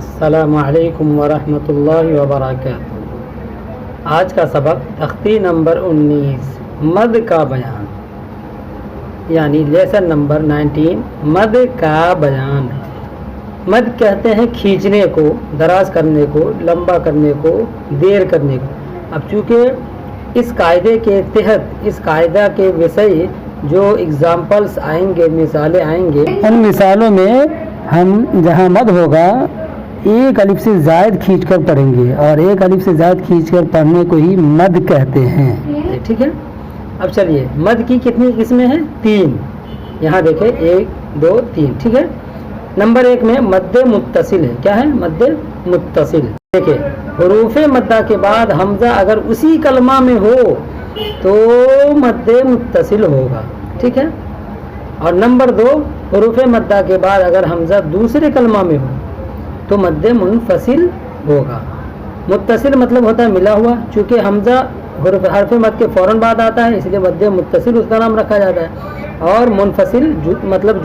السلام علیکم ورحمۃ اللہ وبرکاتہ۔ آج کا سبق تختی نمبر 19 مد کا بیان، یعنی لیسن نمبر 19 مد کا بیان۔ مد کہتے ہیں کھینچنے کو، دراز کرنے کو، لمبا کرنے کو، دیر کرنے کو۔ اب چونکہ اس قاعدے کے تحت، اس قاعدہ کے وسیع جو اگزامپلس آئیں گے، مثالیں آئیں گے، ان مثالوں میں ہم جہاں مد ہوگا ایک الف سے زائد کھینچ کر پڑھیں گے، اور ایک الف سے زائد کھینچ کر پڑھنے کو ہی مد کہتے ہیں۔ ٹھیک ہے، اب چلیے مد کی کتنی قسمیں ہیں؟ 3۔ یہاں دیکھیں 1 2 3۔ ٹھیک ہے، نمبر 1 میں مد متصل ہے۔ کیا ہے؟ مد متصل۔ دیکھیں حروف مدہ کے بعد حمزہ اگر اسی کلمہ میں ہو تو مد متصل ہوگا۔ ٹھیک ہے، اور نمبر 2 حروف مدہ کے بعد اگر حمزہ دوسرے کلمہ میں ہو تو مد منفصل ہوگا۔ متصل مطلب ہوتا ہے ملا ہوا، چونکہ حمزہ حرف مد کے فوراً بعد آتا ہے، اس لیے مد متصل اس کا نام رکھا جاتا ہے، اور منفصل مطلب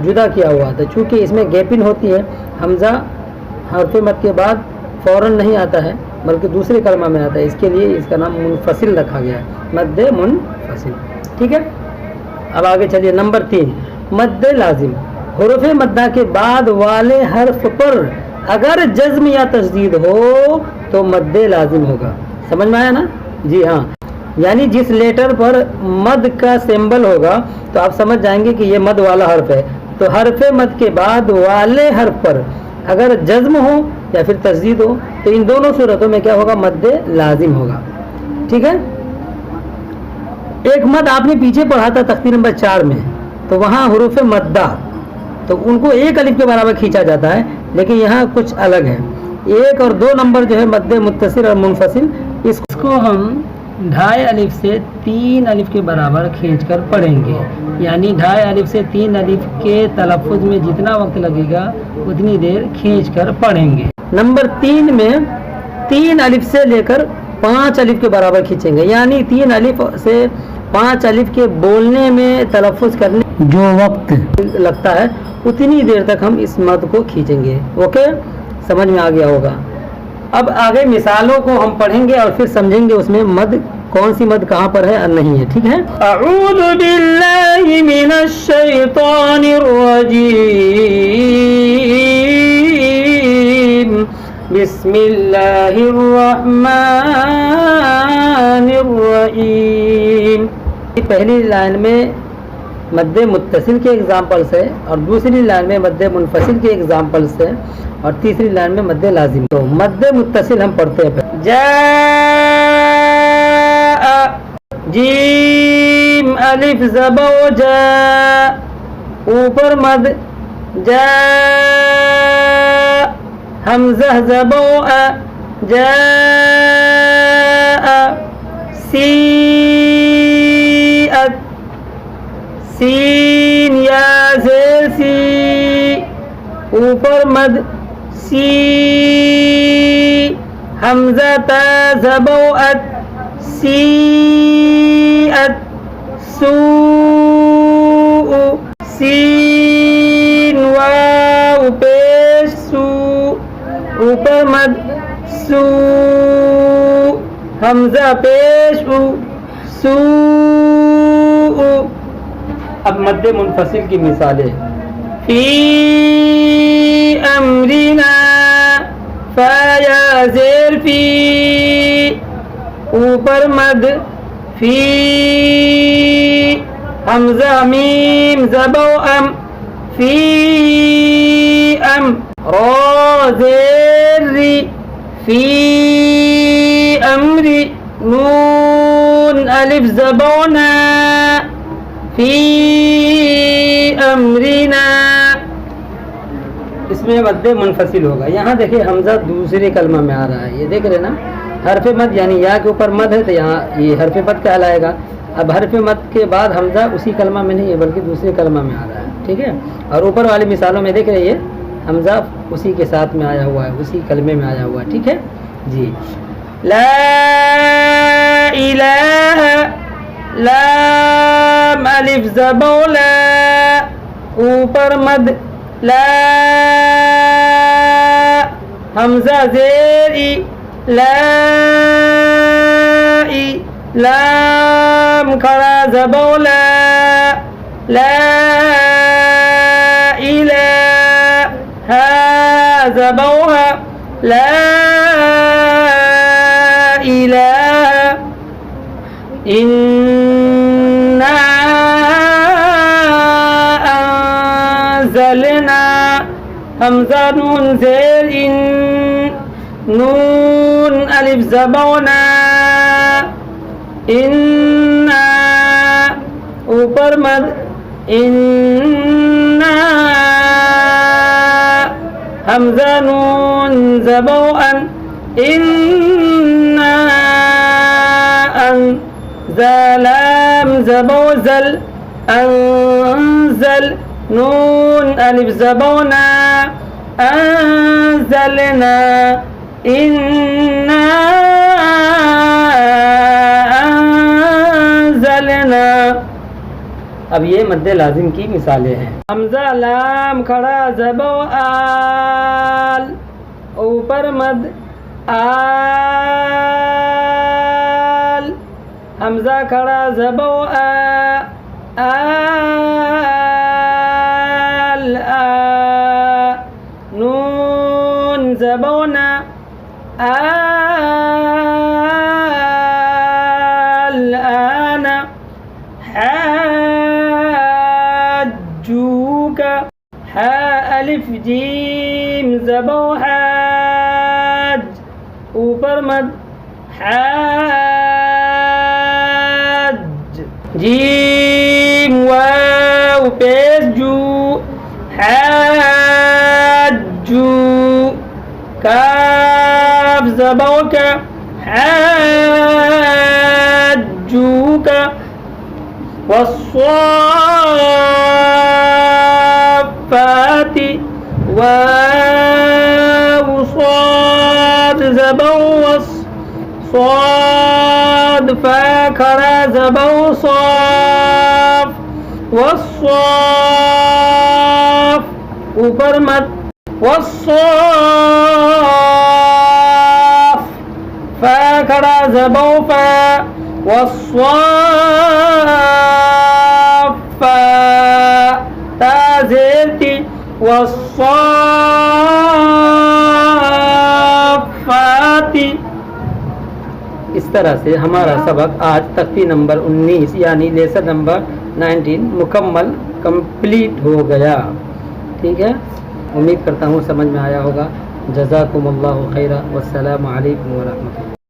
جدا کیا ہوا تھا، چونکہ اس میں گیپنگ ہوتی ہے۔ حمزہ حرف مد کے بعد فوراً نہیں آتا ہے بلکہ دوسرے کلمہ میں آتا ہے، اس کے لیے اس کا نام منفصل رکھا گیا ہے، مد منفصل۔ ٹھیک ہے، اب آگے چلیے نمبر 3 مد لازم۔ حروف مدہ کے بعد والے حرف پر اگر جزم یا تشدید ہو تو مد لازم ہوگا۔ سمجھ میں آیا نا؟ جی ہاں، یعنی جس لیٹر پر مد کا سمبل ہوگا تو آپ سمجھ جائیں گے کہ یہ مد والا حرف ہے، تو حرف مد کے بعد والے حرف پر اگر جزم ہو یا پھر تشدید ہو تو ان دونوں صورتوں میں کیا ہوگا؟ مد لازم ہوگا۔ ٹھیک ہے، ایک مد آپ نے پیچھے پڑھا تھا تختی نمبر 4 میں، تو وہاں حروف مدہ تو ان کو ایک الف کے برابر کھینچا جاتا ہے، لیکن یہاں کچھ الگ ہے۔ 1 اور 2 نمبر جو ہے مد متصل اور منفصل، اس کو ہم 2.5 الف سے 3 الف کے برابر کھینچ کر پڑھیں گے، یعنی 2.5 الف سے 3 الف کے تلفظ میں جتنا وقت لگے گا اتنی دیر کھینچ کر پڑھیں گے۔ نمبر 3 میں 3 الف سے لے کر 5 الف کے برابر کھینچیں گے، یعنی 3 الف سے 5 الف کے بولنے میں تلفظ کرنے جو وقت لگتا ہے اتنی دیر تک ہم اس مد کو کھینچیں گے۔ اوکے، سمجھ میں آ گیا ہوگا۔ اب آگے مثالوں کو ہم پڑھیں گے اور پھر سمجھیں گے اس میں مد کون سی مد کہاں پر ہے اور نہیں ہے۔ ٹھیک ہے، اعوذ باللہ من الشیطان الرجیم، بسم اللہ الرحمن الرحیم۔ پہلی لائن میں مد متصل کے ایگزامپلس ہے، اور دوسری لائن میں مد منفصل کے ایگزامپلس ہے، اور تیسری لائن میں مد لازم۔ تو مد متصل ہم پڑھتے ہیں۔ جاء، جیم الف زبر جاء، اوپر مد جاء، حمزہ زبر ا، جاء، سین یا زیر سی، اوپر مد سی، حمزہ تا زبر ات، سی ات، سو، سین واو پیش سو، اوپر مد سو، حمزہ پیش او، سو۔ اب مد منفصل کی مثالیں، فی امرنا، فا یا زیر فی، اوپر مد فی، حمزہ میم زبر ام، فی ام، را زیر ری، فی امری، نون الف زبر نا، فی امرنا۔ اس میں مد منفصل ہوگا۔ یہاں دیکھیں حمزہ دوسرے کلمہ میں آ رہا ہے، یہ دیکھ رہے نا، حرف مد یعنی یا کے اوپر مد ہے تو یہاں یہ حرف مد کہلائے گا۔ اب حرف مد کے بعد حمزہ اسی کلمہ میں نہیں ہے بلکہ دوسرے کلمہ میں آ رہا ہے۔ ٹھیک ہے، اور اوپر والی مثالوں میں دیکھ رہے ہیں حمزہ اسی کے ساتھ میں آیا ہوا ہے، اسی کلمے میں آیا ہوا ہے۔ ٹھیک ہے جی، لا الہ، لام الف زبر، لا، اوپر مد، لا حمزہ زیر ای لائی لام کھڑا زبو لا لا الہ ہا زبوها لا الہ انا انزلنا حمزہ نون زیر ان نون الف زبونا انا اوپر مد انا حمزہ نون زبو ان انا ان زلام زبو زل انزل نون الف زبونا انزلنا انا انزلنا. اب یہ مد لازم کی مثالیں ہیں. حمزہ لام کھڑا زبو آل اوپر مد آل حمزہ کھڑا زبو آل نون زبونا الآن حاجوك حا الف جیم زبو حاج اوپر مد حاج جیم واو پیش جو حاجو کاف زبوک حاجوک والصافات واو صاد زبو صاد فا کھڑا زبو صاف والصاف اوپر مد والصاف فا کھڑا زبو فا والصاف تا زیرتی والصافات. اس طرح سے ہمارا سبق آج تختی نمبر 19 یعنی لیسن نمبر 19 مکمل کمپلیٹ ہو گیا. ٹھیک ہے، امید کرتا ہوں سمجھ میں آیا ہوگا. جزاکم اللہ خیرا والسلام علیکم ورحمۃ اللہ.